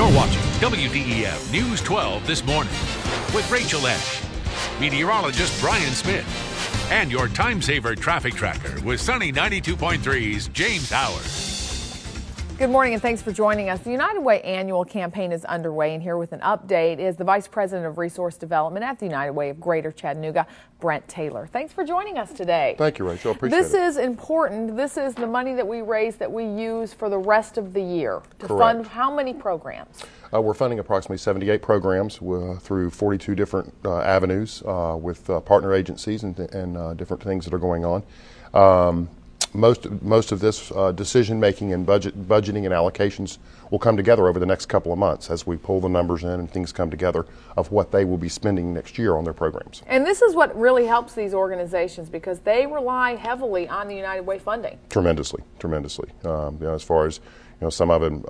You're watching WDEF News 12 this morning with Rachel Esch, meteorologist Brian Smith, and your time-saver traffic tracker with Sunny 92.3's James Howard. Good morning and thanks for joining us. The United Way annual campaign is underway, and here with an update is the Vice President of Resource Development at the United Way of Greater Chattanooga, Brent Taylor. Thanks for joining us today. Thank you, Rachel. Appreciate it. This is important. This is the money that we raise that we use for the rest of the year to Correct. fund how many programs? We're funding approximately 78 programs through 42 different avenues with partner agencies and different things that are going on. Most of this decision-making and budgeting and allocations will come together over the next couple of months as we pull the numbers in and things come together of what they will be spending next year on their programs. And this is what really helps these organizations because they rely heavily on the United Way funding. Tremendously. As far as some of them,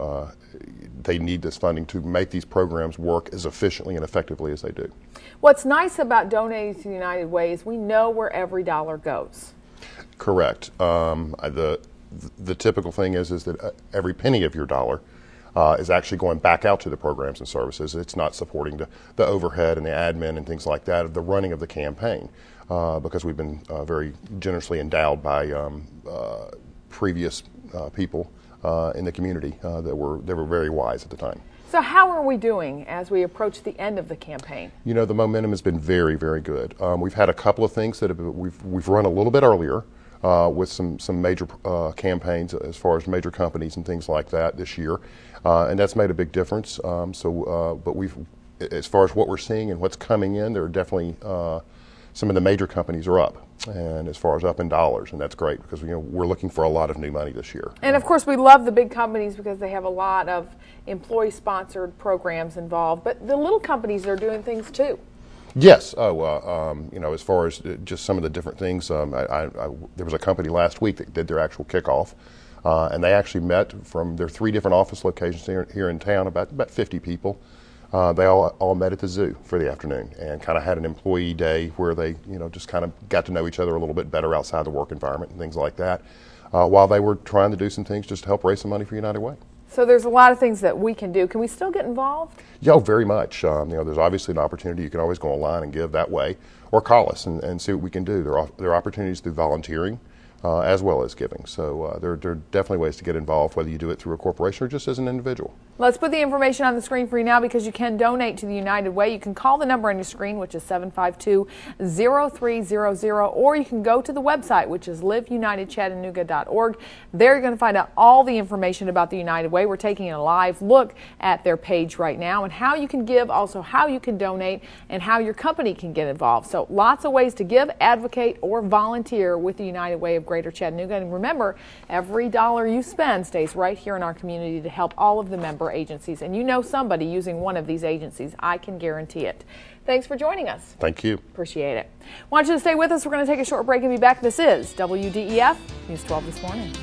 they need this funding to make these programs work as efficiently and effectively as they do. What's nice about donating to the United Way is we know where every dollar goes. Correct. The typical thing is that every penny of your dollar is actually going back out to the programs and services. It's not supporting the overhead and the admin and things like that of the running of the campaign because we've been very generously endowed by previous people in the community that were very wise at the time. So how are we doing as we approach the end of the campaign? You know, the momentum has been very, very good. We've had a couple of things that we've run a little bit earlier with some major campaigns as far as major companies and things like that this year, and that's made a big difference. But as far as what we're seeing and what's coming in, there are definitely some of the major companies are up, and as far as up in dollars, and that's great because we're looking for a lot of new money this year. And of course, we love the big companies because they have a lot of employee-sponsored programs involved, but the little companies are doing things too. Yes. As far as just some of the different things, there was a company last week that did their actual kickoff, and they actually met from their 3 different office locations here in town, about 50 people. They all met at the zoo for the afternoon and kind of had an employee day where they, just kind of got to know each other a little bit better outside the work environment and things like that, while they were trying to do some things just to help raise some money for United Way. So there's a lot of things that we can do. Can we still get involved? Yeah, very much. There's obviously an opportunity. You can always go online and give that way, or call us and see what we can do. There are opportunities through volunteering as well as giving. So there are definitely ways to get involved, whether you do it through a corporation or just as an individual. Let's put the information on the screen for you now because you can donate to the United Way. You can call the number on your screen, which is 752-0300, or you can go to the website, which is liveunitedchattanooga.org. There you're going to find out all the information about the United Way. We're taking a live look at their page right now and how you can give, also how you can donate, and how your company can get involved. So lots of ways to give, advocate, or volunteer with the United Way of Greater Chattanooga. And remember, every dollar you spend stays right here in our community to help all of the member agencies. And you know somebody using one of these agencies. I can guarantee it. Thanks for joining us. Thank you. Appreciate it. Want you to stay with us. We're going to take a short break and be back. This is WDEF News 12 this morning.